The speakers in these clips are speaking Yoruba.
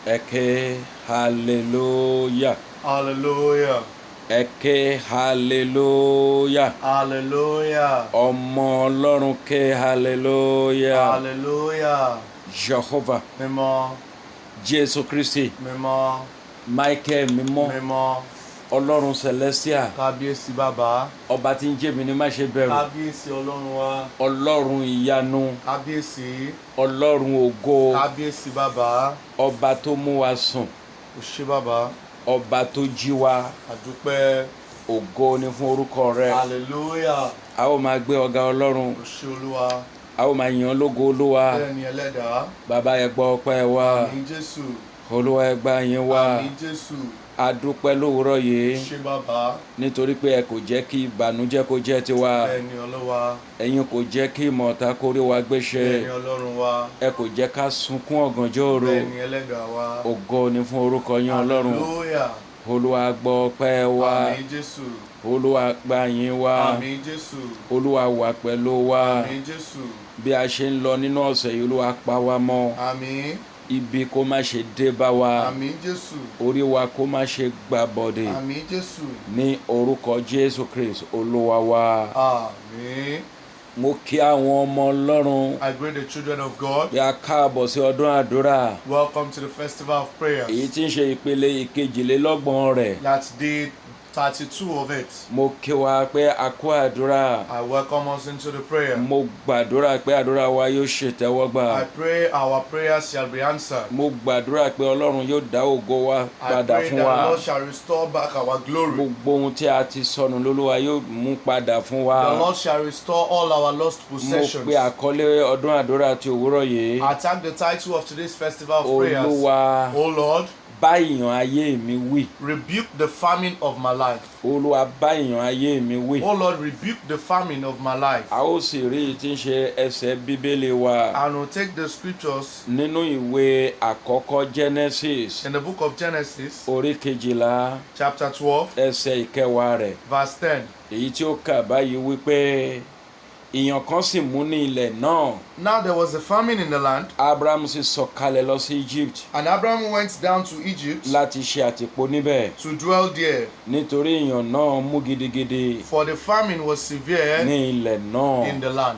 Eke hallelujah. Hallelujah. Eke hallelujah. Hallelujah. Ọmọ Ọlọ́run ké hallelujah. Hallelujah. Jehovah, Mímọ́, Jésù Kristi, mímọ́, Michael mímọ́, mímọ́. Ọlọ́run Celestial, Kábíyèsí bàbá. ọba tí ń jẹ́ mi ní má ṣe bẹ̀rù, Kábíyèsí Ọlọ́run wa. Ọlọ́run ìyanu, Kábíyèsí. Ọlọ́run ògo, Kábíyèsí bàbá. ọba tó mú wa sùn, Ó ṣé bàbá. ọba tó jí wa, Àdúpẹ́. ògo ni fún orúkọ rẹ. Hallelujah. A ó máa gbé ọ̀gá Ọlọ́run, Ó ṣé Olúwa. a ó máa yìn ọ́ lógo Olúwa. Bẹ́ẹ̀ ni ẹlẹ́dàá. Bàbá ẹ gbọ́ ọpẹ́ wa, Àmín Jésù. Olúwa ẹ gbà yín wa. Àmín Jésù. A dúpẹ́ lówùúrọ̀ Ó yìí ṣé bàbá. nítorí pé ẹ kò jẹ́ kí ìbànújẹ́ kó jẹ́ tiwa, Bẹ́ẹ̀ ni Olúwa. ẹ̀yin kò jẹ́ kí ìmọ̀ọ́ta kó rí wa gbéṣẹ́, Bẹ́ẹ̀ ni Ọlọ́run wa. ẹ kò jẹ́ ká sunkún ọ̀gànjọ́ òru. Bẹ́ẹ̀ ni ẹlẹ́dàá wa. Ògo ni fún orúkọ yín Ọlọ́run. Hallelujah. Olúwa gbọ́ ọpẹ́ wa, Àmín Jésù. Olúwa gbà yín wa, Àmín Jésù. Olúwa wà pẹ̀lú wa. Àmín Jésù. Bí a ṣe ń lọ nínú ọ̀sẹ̀ yìí, Olúwa pa wá mọ́, Àmín. ibi kó má ṣe dé bá wa, Àmín Jésù. orí wa kó má ṣe gbà bọ̀dẹ̀, Àmín Jésù. ní orúkọ Jésù Kristi Olúwa wa. Àmín. Mo kí àwọn ọmọ Ọlọ́run I greet the children of God. bí a káàbọ̀ sí ọdún àdúrà, Welcome to the festival of prayers. èyí tí ń ṣe ìpele ìkejìlélọ́gbọ̀n rẹ̀. That's day 32 of it. Mo kí wa pé a kú àdúrà. I welcome us into the prayer. Mo gbàdúrà pé àdúrà wa yóò ṣètẹ́wọ́gbà. I pray our prayers shall be answered. Mo gbàdúrà pé Ọlọ́run yóò dá ògo wa I padà pray fún that wa. the Lord shall restore back our glory. Gbogbo ohun tí a ti sọnù lÓlúwa yóò mú padà fún The wa. Lord shall restore all our lost Mo possessions. pe àkọlé ọdún àdúrà ti òwúrọ̀ yìí. I tag the title of today's festival of prayers. Olúwa O Lord, bá ìyàn ayé mi wí. rebuke the famine of my life. Olúwa bá ìyàn ayé mi wí. O Lord, rebuke the famine of my life. A ó sì rí i tí ń ṣe ẹsẹ̀ Bíbélì wa And we'll take the scriptures nínú ìwé àkọ́kọ́ Genesis in the book of Genesis, orí 12 chapter 12, ẹsẹ̀ ìkẹwàá rẹ̀. verse 10. Èyí tí ó kà báyìí wípé ìyàn kan sì mú ní ilẹ̀ náà. Now there was a famine in the land, Abraham sì sọ̀kalẹ̀ lọ sí Egypt and Abraham went down to Egypt láti ṣe àtìpó níbẹ̀, to dwell there, nítorí ìyàn náà mú gidigidi for the famine was severe ní ilẹ̀ náà. in the land.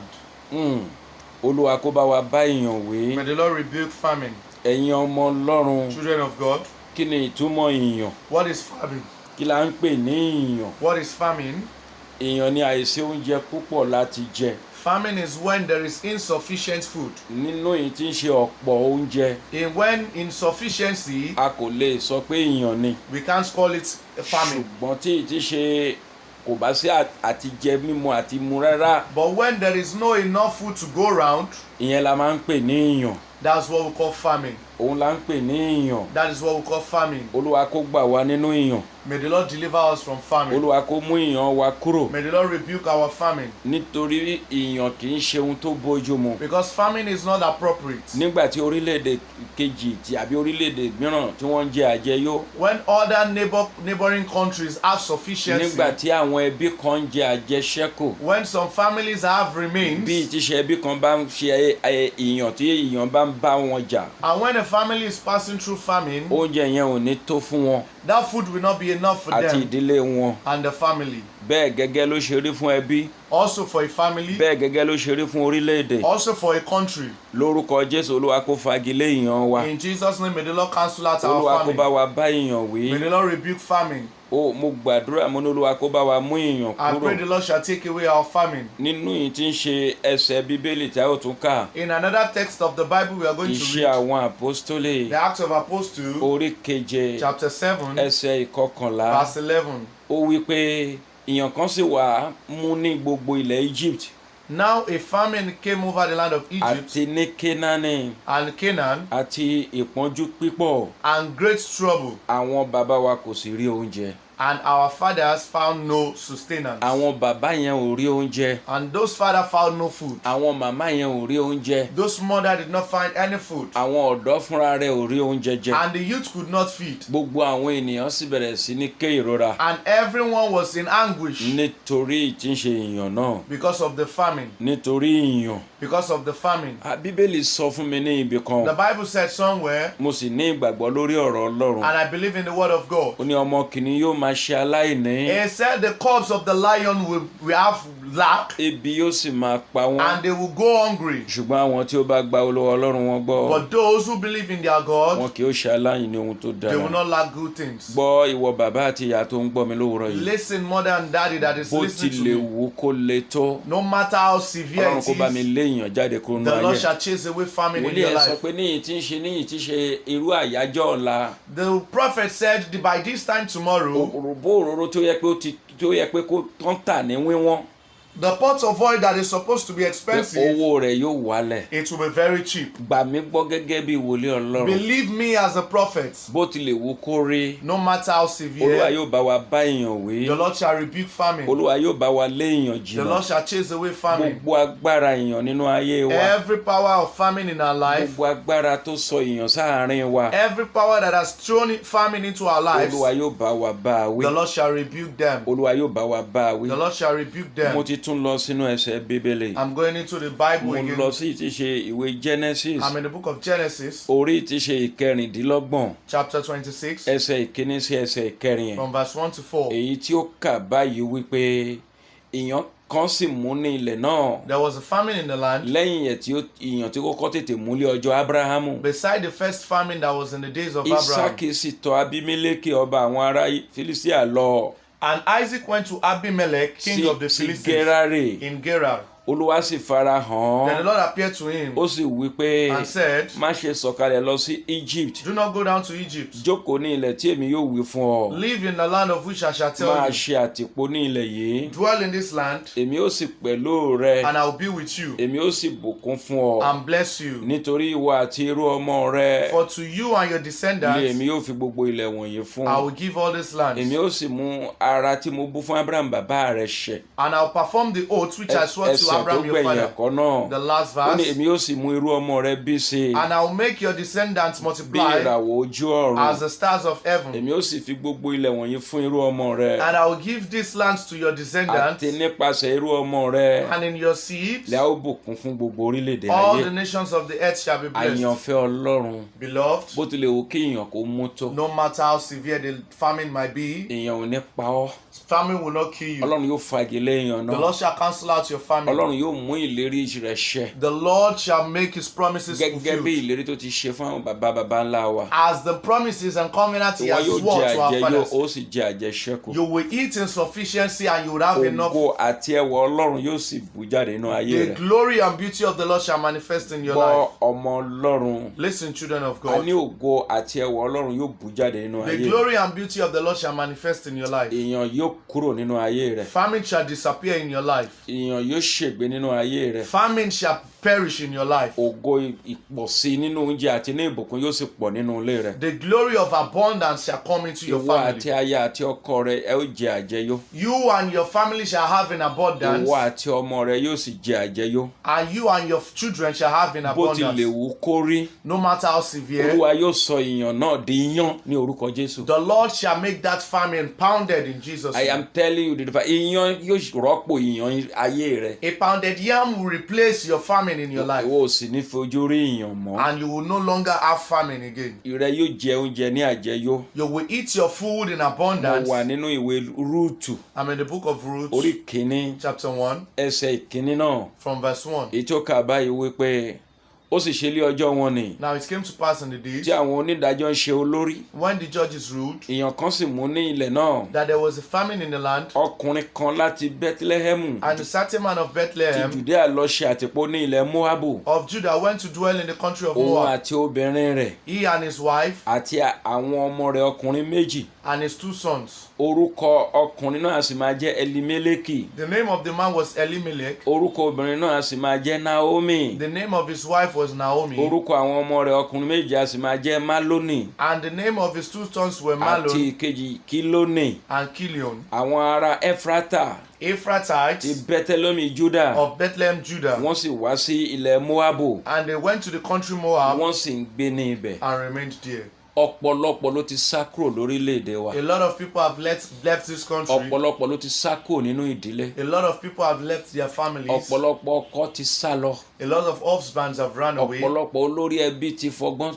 Olúwa kó bá wa bá ìyàn wí. May the Lord rebuke famine. Ẹ̀yin ọmọ Ọlọ́run, Children of God, kí ni ìtumọ̀ ìyàn? what is famine? Kí la ń pè ní ìyàn? What is famine? Ìyàn ni àìsí oúnjẹ púpọ̀ láti jẹ. Famine is when there is insufficient food. Nínú èyí tí ń ṣe ọ̀pọ̀ oúnjẹ, When insufficiency, a kò lè sọ pé ìyàn ni. we can't call it a famine. Ṣùgbọ́n tí ìtí ṣe kò bá sí àti jẹ mímu àti mu rárá, But when there is no enough food to go around, ìyẹn la máa ń pè ní ìyàn. that's what we call famine. Òun la ń pè ní ìyàn. That is what we call famine. Olúwa kó gbà wá nínú ìyàn. May the Lord deliver us from famine. Olúwa kó mú ìyàn wa kúrò. May the Lord rebuke our famine. Nítorí ìyàn kì í ṣe ohun tó bójú mu. Because famine is not appropriate. Nígbà tí orílẹ̀-èdè kejì àbí orílẹ̀-èdè mìíràn tí wọ́n ń jẹ àjẹyó. When other neighboring countries have sufficiency, Nígbà tí àwọn ẹbí kan ń jẹ àjẹṣẹ́kù. when some families have remains, Bí tíṣe ẹbí kan bá ń ṣe ìyàn tí ìyàn bá ń bá wọn jà, and when a family is passing through famine, oúnjẹ yẹn ò ní tó fún wọn that food will not be enough for àti them ìdílé wọn. and the family. Bẹ́ẹ̀ gẹ́gẹ́ ló ṣe rí fún ẹbí. Also for a family, Bẹ́ẹ̀ gẹ́gẹ́ ló ṣe rí fún orílẹ̀-èdè. also for a country. Lórúkọ Jésù, Olúwa kó fagilé ìyàn wa. In Jesus' name, may the Lord cancel out Olúwa our kó bá famine. wa bá ìyàn wí. May the Lord rebuke famine. Mo gbàdúrà mo ní Olúwa kó bá wa mú ìyàn I pray kúrò. the Lord shall take away our famine. Nínú yìí tí ń ṣe ẹsẹ̀ Bíbélì tí a ó tún kà. In another text of the Bible, we are going to Iṣẹ́ read àwọn àpọ́stólì the Acts of Apostles, orí keje chapter 7, ẹsẹ̀ ìkọkànlá. verse 11. Ó wí pé ìyàn kan sì wà mú ní gbogbo ilẹ̀ Egypt Now a famine came over the land of Egypt àti ní Kénáánì and Canaan, àti ìpọ́njú pípọ̀. and great trouble. Àwọn bàbá wa kò sì rí oúnjẹ. And our fathers found no sustenance. àwọn bàbá yẹn ò rí oúnjẹ. And those fathers found no food. àwọn màmá yẹn ò rí oúnjẹ. Those mothers did not find any food. àwọn ọ̀dọ́ fúnra rẹ̀ ò rí oúnjẹ jẹ. And the youth could not feed. gbogbo àwọn ènìyàn sì bẹ̀rẹ̀ sí ní ké ìrora. And everyone was in anguish nítorí tí ń ṣe ìyàn náà. because of the famine. nítorí ìyàn. Because of the famine. bíbélì sọ fún mi ní ibì kan. The Bible said somewhere, mo sì ní ìgbàgbọ́ lórí ọ̀rọ̀ Ọlọ́run. and I believe in the word of God. ó ní ọmọ kìíní yóò máa ṣe aláìní. He said the cubs of the lion will have lack, ebi yóò sì máa pa wọ́n. and they will go hungry. ṣùgbọ́n àwọn tí ó bá gba Olúwa Ọlọ́run wọn gbọ́. But those who believe in their God, wọn kì í ṣe aláìní ohun tó they will dára. not lack good things. gbọ́ ìwọ bàbá àti ìyá tó ń gbọ́ mi lówùúrọ̀ yìí. Listen, mother and daddy that is bó listening to tilẹ̀ me. wù kó le tó. No matter how severe Ọlọ́run it kó bá mi is, lé èèyàn jáde kúrò nínú the Lord ayé. shall chase away famine in wòlíì your ẹ sọ life. pé níyì tí ṣe irú àyájọ́ ọ̀la. The prophet said by this time tomorrow, òròbó òróró tó yẹ pé kó tán tà ní wíwọ́n. the pot of oil that is supposed to be expensive, owó rẹ̀ yóò wálẹ̀. it will be very cheap. gbà mí gbọ́ gẹ́gẹ́ bí wòlíì Ọlọ́run. Believe me as a prophet, bó tilẹ̀ wù kó rí. no matter how Olúwa severe, yóò bá wa bá èèyàn wí. the Lord shall rebuke famine. Olúwa yóò bá wa lé èèyàn The jìnnà. Lord shall chase away famine. gbogbo agbára èèyàn nínú ayé wa. Every power of famine in our life, gbogbo agbára tó sọ èèyàn sáàárín wa. every power that has thrown famine into our lives, Olúwa yóò bá wa bá a wí. the Lord shall rebuke them. Olúwa yóò bá wa bá a wí. The Lord shall rebuke mo them. ti tún lọ sínú ẹsẹ̀ bíbélì. I'm going into the Bible mo again. lọ sí ti ṣe ìwé Genesis. I'm in the book of Genesis, orí ti ṣe ìkẹrìndínlọ́gbọ̀n. chapter 26, ẹsẹ̀ ìkíní sí ẹsẹ̀ ìkẹrin yẹn. from verse 1 to 4. èyí tí ó kà báyìí wípé ìyàn kan sì mú ní ilẹ̀ náà. There was a famine in the land lẹ́yìn ẹ̀ tí ìyàn tí kọ́kọ́ tètè mú lé ọjọ́ Ábúráhámù. beside the first famine that was in the days of Abraham. Ísákì sì tọ̀ Abímélékì ọba àwọn ará Fílístíà lọ And Isaac went to Abimelech, king of the sí Philistines, Gérárì. in Gerar. Olúwa sì fara hàn Then the án. Lord appeared to him ó sì wí pé and said, má ṣe sọ̀kalẹ̀ lọ sí Egypt. do not go down to Egypt. jókòó ní ilẹ̀ tí èmi yóò wí fún ọ. Live in the land of which I shall tell máa you. ṣe àtìpó ní ilẹ̀ yìí. Dwell in this land, èmi ó sì pẹ̀lú rẹ. and I will be with you èmi ó sì bùkún fún ọ. and bless you. nítorí ìwọ àti irú ọmọ rẹ For to you and your ni descendants èmi yóò fi gbogbo ilẹ̀ wọ̀nyí fún. I will give all these lands, èmi ó sì mú ara tí mo bú fún Abraham bàbá rẹ ṣẹ. and I will perform the oath which I swore to ẹsẹ̀ tó Abraham your gbẹ̀yìn father. ẹ̀kọ́ náà. The last ó ní verse. èmi yóò sì mú irú ọmọ rẹ bí sí And I will make your descendants bí multiply ìràwọ̀ ojú ọ̀run. as the stars of heaven. èmi ó sì fi gbogbo ilẹ̀ wọ̀nyí fún irú ọmọ rẹ. And I will give these lands to your descendants, àti nípasẹ̀ irú ọmọ rẹ and in your seed lẹ́ ó bùkún fún gbogbo orílẹ̀-èdè all ayé. the nations of the earth shall be blessed. àyànfẹ́ Ọlọ́run Beloved, bó tilẹ̀ wù kí èèyàn kó mú tó. no matter how severe the famine might be, èèyàn ò ní pa ọ́. famine will not kill you. Ọlọ́run yóò fagilé èèyàn The náà. Lord shall cancel out your famine. Ọlọ́run yóò mú ìlérí rẹ̀ ṣẹ. The Lord shall make his promises gẹ́gẹ́ bí fulfilled. ìlérí tó ti ṣe fún àwọn baba ńlá wa. As the promises and covenant he ìwọ has yóò sworn jẹ to our àjẹyó fathers, ó sì jẹ àjẹṣẹ́kù. you will eat in sufficiency and you will have enough. ògo àti ẹwà Ọlọ́run yóò sì bú jáde nínú ayé The rẹ̀. glory and beauty of the Lord shall manifest in your gbọ́ life. ọmọ Ọlọ́run. Listen, children of a ní God. ògo àti ẹwà Ọlọ́run yóò bú jáde nínú The ayé rẹ̀. glory and beauty of the Lord shall manifest in your life. èèyàn yóò kúrò nínú ayé rẹ̀. Famine shall disappear in your life. èèyàn yóò ṣègbé nínú ayé rẹ̀. Famine shall perish in your life. ògo ìpọ̀sí nínú oúnjẹ àti ní ìbùkún yóò sì pọ̀ nínú ilé rẹ̀. The glory of abundance shall come into your ìwọ àti family. aya àti ọkọ rẹ ẹ ó jẹ àjẹyó. You and your family shall have in abundance, ìwọ àti ọmọ rẹ yóò sì jẹ àjẹyó. and you and your children shall have in bó ti lè abundance. wù kó rí. No matter how severe, Olúwa yóò sọ ìyàn náà di iyán ní orúkọ Jésù. the Lord shall make that famine pounded in Jesus' I name. am telling you the truth. Iyán yóò rọ́pò ìyàn ayé rẹ. A pounded yam will replace your famine in your life, ìwọ ò sì ní fojú rí ìyàn mọ́. and you will no longer have famine again. ìrẹ yóò jẹ oúnjẹ ní àjẹyó. You will eat your food in mo abundance. wà nínú ìwé Rúùtù I'm in the book of Ruth, orí kìíní chapter 1, ẹsẹ̀ ìkíní náà. from verse 1. èyí tó kà báyìí wípé ó sì ṣe lé ọjọ́ wọn ni Now it came to pass in the tí days àwọn onídàájọ́ ń ṣe olórí. when the judges ruled ìyàn kan sì mú ní ilẹ̀ náà. that there was a famine in the land, ọkùnrin kan láti Bẹ́tílẹ́hẹ́mù and a certain man of ti Bethlehem Jùdíà lọ ṣe àtìpó ní ilẹ̀ Móábù. of Judah went to dwell in the country of òun Moab, àti obìnrin rẹ̀ he and his wife àti àwọn ọmọ rẹ̀ ọkùnrin méjì. and his 2 sons. orúkọ ọkùnrin náà sì máa jẹ́ Elimeleki. The name of the man was Elimelech. orúkọ obìnrin náà sì máa jẹ́ Naomi. The name of his wife was Naomi, orúkọ àwọn ọmọ rẹ̀ ọkùnrin méjì a sì máa jẹ́ Málónì and the name of his 2 sons were àti Mahlon ìkejì Kílónì. and Chilion. Àwọn ará Éfrátà ti Ephrathites Bẹ́tẹ́lómì Júdà of Bethlehem, Judah, wọ́n sì wá sí ilẹ̀ Móábù and they went to the country Moab wọ́n sì ń gbé ní ibẹ̀. and remained there. Ọ̀pọ̀lọpọ̀ ló ti sá kúrò lórílẹ̀‐èdè wa. A lot of people have left this country. Ọ̀pọ̀lọpọ̀ ló ti sá kúrò nínú ìdílé. A lot of people have left their families. Ọ̀pọ̀lọpọ̀ ọkọ ti sá lọ. A lot of husbands have run away. Ọ̀pọ̀lọpọ̀ olórí ẹbí ti fọgbọ́n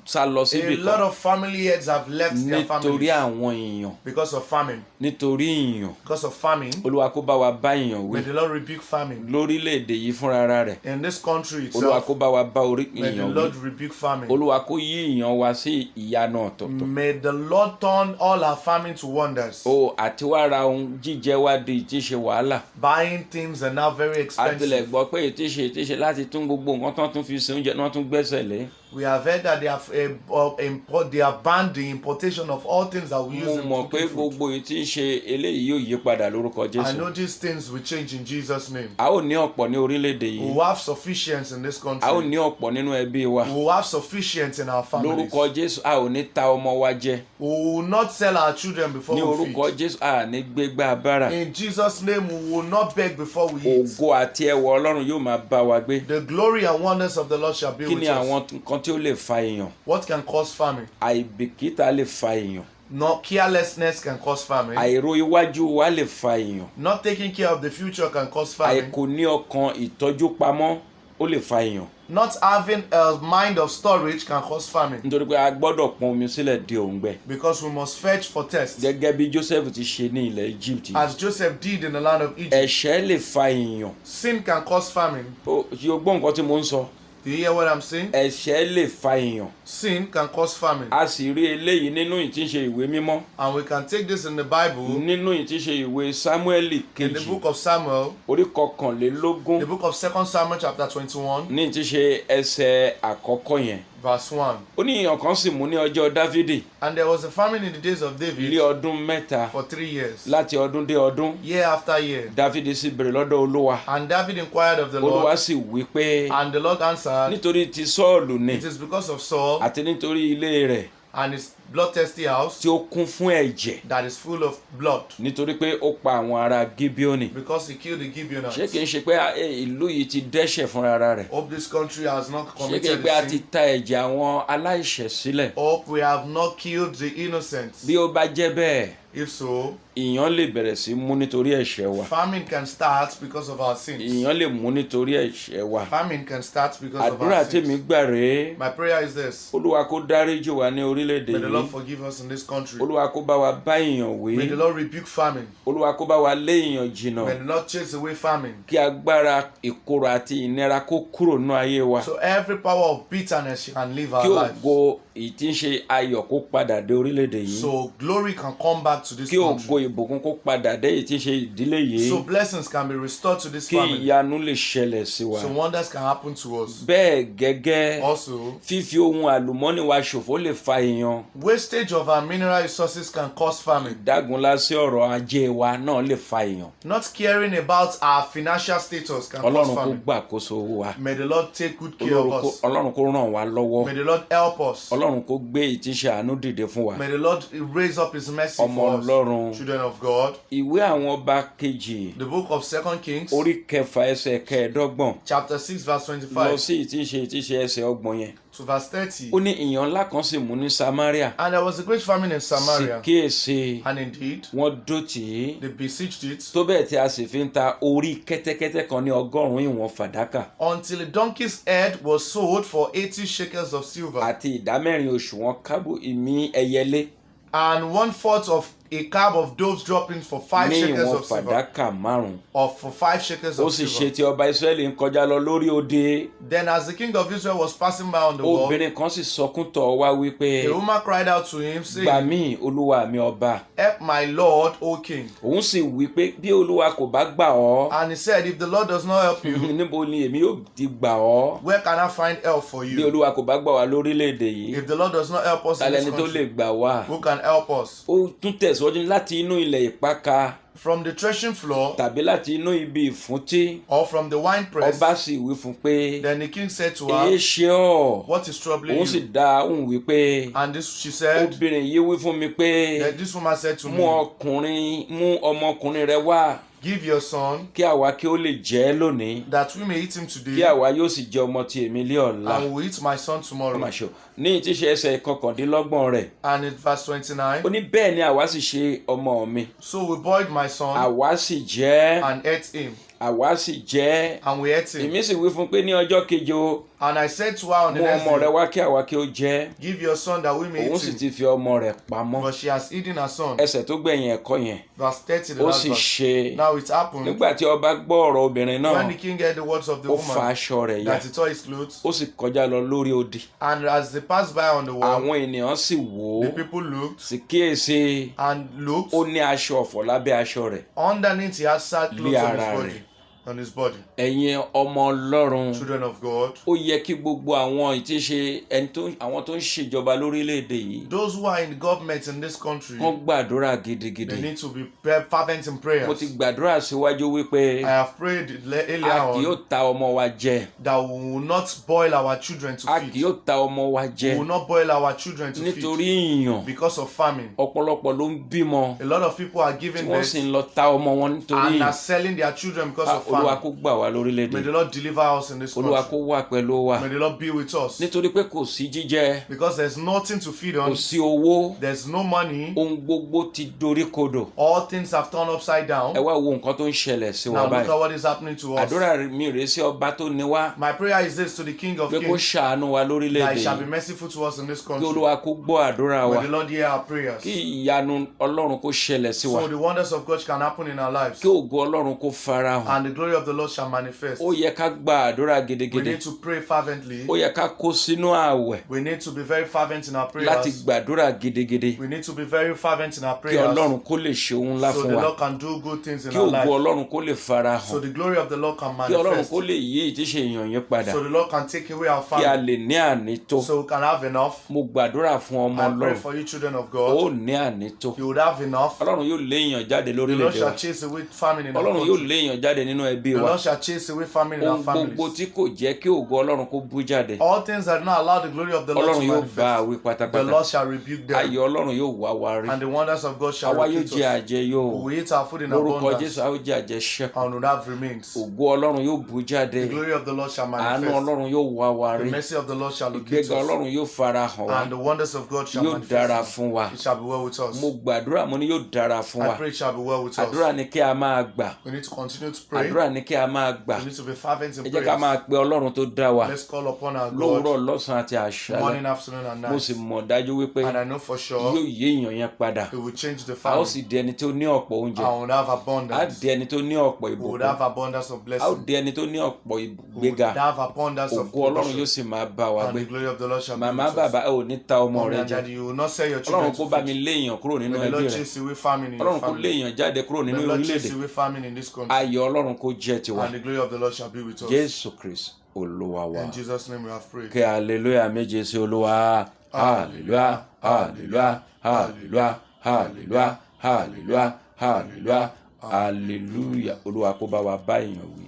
sá lọ A síbì lot kan of family heads have left their nítorí families àwọn èèyàn. because of famine. Nítorí èèyàn. Because of famine, Olúwa kó bá wa bá èèyàn wí. may the Lord rebuke famine. Lórílẹ̀‐èdè yìí fúnra rẹ̀. In this country Olúwa itself, kó bá wa bá may the èèyàn wí. Lord rebuke famine. Olúwa kó yí èèyàn wa sí ìyanu ọ̀tọ̀ọ̀tọ̀. May the Lord turn all our famine to wonders. Àti wá ra ohun jíjẹ wá di ìtíṣe wàhálà. Buying things are now very Àtìlẹ̀ expensive. gbọ́ pé ìtíṣe láti tún gbogbo nǹkan tán tún fi ṣe oúnjẹ náà tún gbẹ́sẹ̀ lé. We have heard that they have banned the importation of all things that we use Mo in mọ̀ pé cooking food. gbogbo ìtíṣe eléyìí yóò yí padà lórúkọ I Jésù. know these things will change in Jesus' name. A ó ní ọ̀pọ̀ ní orílẹ̀-èdè We yìí. will have sufficiency in this A ó country. ní ọ̀pọ̀ nínú ẹbí wa. We will have sufficiency in our families. Lórúkọ Jésù a ò ní ta ọmọ wa jẹ. We will not sell our children before Ní we orúkọ feed. Jésù a ní gbégbá bára. In Jesus' name, we will not beg before we eat. Ògo àti ẹwà Ọlọ́run yóò máa bá wa gbé. The glory and wonders of the Lord shall be Kí with ni us. àwọn nǹkan tí ó lè fa èèyàn? What can cause famine? Àìbìkítà lè fa èèyàn. Not carelessness can cause famine. Àìrò iwájú wa lè fa èèyàn. Not taking care of the future can cause famine. Àìkò ní ọkàn ìtọ́jú pamọ́ ó lè fa èèyàn. Not having a mind of storage can cause famine. Nítorí pé a gbọ́dọ̀ pọn omi sílẹ̀ de òǹgbẹ. Because we must fetch for test. Gẹ́gẹ́ bí Joseph ti ṣe ní ilẹ̀ Egypt. As Joseph did in the land of Egypt. Ẹ̀ṣẹ̀ lè fa èèyàn. Sin can cause famine. Ṣé o gbọ́ nǹkan tí mo ń sọ? Do you hear what I'm saying? Ẹ̀ṣẹ̀ lè fa èèyàn. Sin can cause famine. A sì rí eléyìí nínú ìtíṣe ìwé mímọ́. And we can take this in the Bible, Nínú ìtíṣe ìwé Sámúẹ́lì in the kejì book of Samuel, orí kọkànlélógún the book of 2 Samuel chapter 21, ní ìtíṣe ẹsẹ̀ àkọ́kọ́ yẹn. verse 1. Ó ní èèyàn kan sì mú ní ọjọ́ Dáfídì And there was a famine in the days of ilé David ọdún mẹ́ta for 3 years, láti ọdún dé ọdún. year after year. Dáfídì sì béèrè lọ́dọ̀ Olúwa. And David inquired of the Olúwa Lord, sì wí pé and the Lord answered, nítorí ti Sọ́ọ̀lù ni it is because of Saul àti nítorí ilé rẹ̀ and his bloodthirsty house tí ó kún fún ẹ̀jẹ̀ that is full of blood, nítorí pé ó pa àwọn ará Gíbíónì. because he killed the Ṣé Gibeonites. kìí ṣe pé ìlú yìí ti dẹ́ṣẹ̀ fúnra rẹ̀? Hope this country has not Ṣé kìí committed pé a the ti sin. ta ẹ̀jẹ̀ àwọn aláìṣẹ̀ sílẹ̀? Hope we have not killed the innocent. Bí ó bá jẹ́ bẹ́ẹ̀, If so, ìyàn lè bẹ̀rẹ̀ sí mú nítorí ẹ̀ṣẹ̀ wa. famine can start because of our sins. Ìyàn lè mú nítorí ẹ̀ṣẹ̀ wa. Famine can start because of Àdúrà our tèmi sins. gbà rèé. My prayer is this. Olúwa kó dáríjì wa ní orílẹ̀-èdè May the Lord yìí. forgive us in this country. Olúwa kó bá wa bá èèyàn wí. May the Lord rebuke famine. Olúwa kó bá wa lé èèyàn jìnnà. May the Lord chase away famine. Kí agbára ìkorò àti ìnira kó kúrò nínú ayé wa. So every power of bitterness can live our Kí lives. ògo ìtí ń ṣe ayọ̀ kó padà dé orílẹ̀-èdè yìí. So glory can come back to this Kí ògo country. ìbùkún kó padà dé ìtí ń ṣe ìdílé yìí. So blessings can be restored to this Kí family. ìyanu lè ṣẹlẹ̀ sí wa. So wonders can happen to us. Bẹ́ẹ̀ gẹ́gẹ́ Also, fífi ohun àlùmọ́nì wa ṣòfò lè fa èèyàn. wastage of our mineral resources can cause famine. Ìdágunlá sí ọ̀rọ̀ ajé wa náà lè fa èèyàn. Not caring about our financial status can cause Ọlọ́run kó famine. gbàkóso wa. May the Lord take good care of us. Ọlọ́run kó ràn wá lọ́wọ́. May the Lord help us. Ọlọ́run kó gbé ìtíṣe àánú dìde fún wa. May the Lord raise up his mercy Ọmọ for us, Ọlọ́run. children of God. Ìwé àwọn ọba kejì The book of 2 Kings, orí kẹfà ẹsẹ̀ kẹẹ̀ẹ́dọ́gbọ̀n chapter 6, verse lọ 25 sí ìtíṣe ẹsẹ̀ ọgbọ̀n yẹn. to verse 30. Ó ní ìyàn ńlá kan sì mú ní Samaria. And there was a great famine in Sì Samaria, kíyèsí and indeed, wọ́n dó tì í. they besieged it Tó bẹ́ẹ̀ tí a sì fi ń ta orí kẹ́tẹ́kẹ́tẹ́ kan ní 100 ìwọ̀n fàdákà until a donkey's head was sold for 80 shekels of silver, àti ìdámẹ́rin òṣùwọ̀n kábù ìmí ẹyẹlé and 1/4 of a cab of doves dropping for 5 ní shekels ìwọ̀n of silver, fàdákà 5. or for 5 shekels Ó of sì ṣe silver. tí ọba Ísírẹ́lì ń kọjá lọ lórí òde. Then as the king of Israel was passing by on the wall, Obìnrin kan sì sọkún tọ̀ wá wípé a woman cried out to him, gbà saying, mí olúwa mi ọba. help my lord, O king. Òun sì wí pé bí olúwa kò bá gbà ọ́ And he said, if the Lord does not help you, níbo ni èmi yóò ti gbà ọ́? where can I find help for Bí you? olúwa kò bá gbà wá lórílẹ̀‐èdè yìí, If the Lord does not help us in ta this lẹni tó lè country, gbà wá? who can help us? Ó tún tẹ̀síwájú láti inú ilẹ̀ ìpakà from the threshing floor tàbí láti inú ibi ìfúntí. or from the wine press. Ọba sì wí fún pé, Then the king said to èé her, ṣe ọ́? what is troubling Òun sì you? dá òun wí pé, And this she said, obìnrin yìí wí fún mi pé, that this woman said to mú me, ọmọkùnrin rẹ wá, give your son kí àwa kí ó lè jẹ ẹ́ lónìí, that we may eat him kí today, àwa yóò sì jẹ ọmọ ti èmi lé ọ̀la. and we will eat my son tomorrow. Ọmọ àṣọ ní ìtíṣe ẹsẹ̀ kọkàndínlọ́gbọ̀n rẹ̀, And in verse ó 29, ní bẹ́ẹ̀ ni àwa sì ṣe ọmọ mi, so we boiled my son àwa sì jẹ ẹ́, and ate him, àwa sì jẹ ẹ́. and we ate him. Èmi sì wí fún pé ní ọjọ́ keje o, And I said to her on the mú next ọmọ rẹ day, wá kí àwa kí ó jẹ ẹ́. give your son that we may Òun eat sì him. ti fi ọmọ rẹ̀ pamọ́. But she has eaten her son. Ẹsẹ̀ tó gbẹ̀yìn ẹ̀kọ́ yẹn, Verse 30, the ó last sì verse. ṣe. Now it happened, Nígbà tí ọba gbọ́ ọ̀rọ̀ obìnrin náà, when the king heard the words of the ó fa woman, aṣọ rẹ̀ ya, that he tore his clothes, ó sì kọjá lọ lórí odi. and as they passed by on the wall, Àwọn ènìyàn sì wò ó, the people looked sì kíyèsí, and looked. ó ní aṣọ ọ̀fọ̀ lábẹ́ aṣọ rẹ̀. Underneath, he had sad clothes on his Ara body. rẹ̀. On his body. Ẹ̀yin ọmọ Ọlọ́run, Children of God, ó yẹ kí gbogbo àwọn ìtíṣe àwọn tó ń ṣèjọba lórílẹ̀‐èdè yìí, those who are in government in this country, wọ́n gbàdúrà they gidigidi. need to be fervent in Mo prayers. ti gbàdúrà síwájú wípé I have prayed earlier a kì yóò on ta ọmọ wa jẹ, that we will not boil our children to a kì feed. yóò ta ọmọ wa We jẹ will not boil our children to nítorí feed ìyàn. because of famine. Ọ̀pọ̀lọpọ̀ ló ń bímọ A lot of people are tí giving wọ́n sì birth ń lọ ta ọmọ wọn nítorí and are ìyàn. selling their children because of Olúwa famine. kó gbà wá lórílẹ̀‐èdè, May the Lord deliver us in this Olúwa country. kó wà pẹ̀lú wa, May the Lord be with us. nítorí pé kò sí jíjẹ, Because there's nothing to feed kò on. sí owó, There's no money. ohun gbogbo ti dorí kodò. All things have turned upside down. Ẹ wá wo nǹkan tó ń ṣẹlẹ̀ sí wa Now look báyìí. at what is happening to us. Àdúrà mi rèé sí ọba tó ní wá, My prayer is this to the King of pé kó Kings, ṣàánú wa that lórílẹ̀‐èdè he shall be yìí, merciful to us in this kí country. Olúwa kó gbọ́ àdúrà wa, May the Lord hear our prayers. kí ìyanu Ọlọ́run kó ṣẹlẹ̀ sí wa, So the wonders of God can happen in our lives. kí ògo Ọlọ́run kó farahàn. And the glory of the Lord shall manifest. Ó yẹ ká gba àdúrà We gidigidi, need to pray fervently. ó yẹ ká kó sínú ààwẹ̀ We need to be very fervent in our láti prayers. gbàdúrà gidigidi, We need to be very fervent in our kí prayers. Ọlọ́run kó lè ṣe ohun ńlá So fún the wa, Lord can do good things in kí our ògo life. Ọlọ́run kó lè So farahàn, the glory of the Lord can kí Ọlọ́run manifest. kó lè yí ìtíṣe èèyàn yín padà, So the Lord can take away our kí a family. lè ní ànító. So we can have enough. Mo gbàdúrà fún ọmọ I pray Ọlọ́run, for you, children of ó God. ní ànító. You would have enough. Ọlọ́run yóò lé èèyàn jáde The Lord lórílẹ̀‐èdè wa, shall chase away famine in our Ọlọ́run yóò country. lé èèyàn jáde nínú ẹbí The wa. Lord shall chase away famine in our Ohun gbogbo families. tí kò jẹ́ kí ògo Ọlọ́run kó bú jáde, All things that do not allow the glory of the Lord Ọlọ́run to yóò bá a manifest. wí The pátápátá. Lord shall rebuke them. Ayọ̀ Ọlọ́run yóò wá wa rí. And the wonders of God shall Àwa yóò repeat jẹ us. àjẹ yóò, We will eat our food in lórúkọ abundance Jésù a ó jẹ àjẹ ṣẹ́kù. and will have remains. Ògo Ọlọ́run yóò bú jáde, The glory of the Lord shall àánú manifest. Ọlọ́run yóò wá wa The rí, mercy of the Lord shall locate ìgbéga us. Ọlọ́run yóò farahàn wá, And the wonders of God shall yóò dára manifest. fún wa. It shall be well with us. Mo gbàdúrà, mo ní yóò dára fún I wa. pray it shall be well with us. Àdúrà ni kí a máa gbà, We need to continue to pray. àdúrà ni kí a máa gbà. We need to be fervent in Ẹ jẹ́ ká máa prayers. pe Ọlọ́run tó dá wa Let's call upon our lówùúrọ̀, God lọ́sàn-án àti àṣálẹ́. morning, afternoon, and Mo sì night. mọ̀ dájú wípé And I know for yóò sure yé èèyàn yẹn padà. it will change the A ó family. sì di ẹni tó ní ọ̀pọ̀ oúnjẹ, I will have a abundance. di ẹni tó ní ọ̀pọ̀ We would ìbùkún, have abundance of a ó blessing. di ẹni tó ní ọ̀pọ̀ We would ìgbéga. have abundance of Ògo Ọlọ́run yóò provision. sì máa bá wa And gbé. the glory of the Lord shall be Màmá with us. bàbá ẹ ò ní ta ọmọ Mommy rẹ and jẹ. daddy, you will not sell your children Ọlọ́run kó to bá feed. mi lé èèyàn kúrò nínú May the ẹbí Lord rẹ. chase away famine in your Ọlọ́run kó lé family. èèyàn jáde kúrò May nínú the Lord chase orílẹ̀-èdè. away famine in this country. Ayọ̀ Ọlọ́run kó jẹ́ tiwa. And the glory of the Lord shall be with us. Jésù Kristi Olúwa wa. In Jesus' name we have prayed. Kí hallelujah méje sí Olúwa. Hallelujah, hallelujah, hallelujah, hallelujah, hallelujah, hallelujah, hallelujah. Olúwa kó bá wa bá èèyàn wí.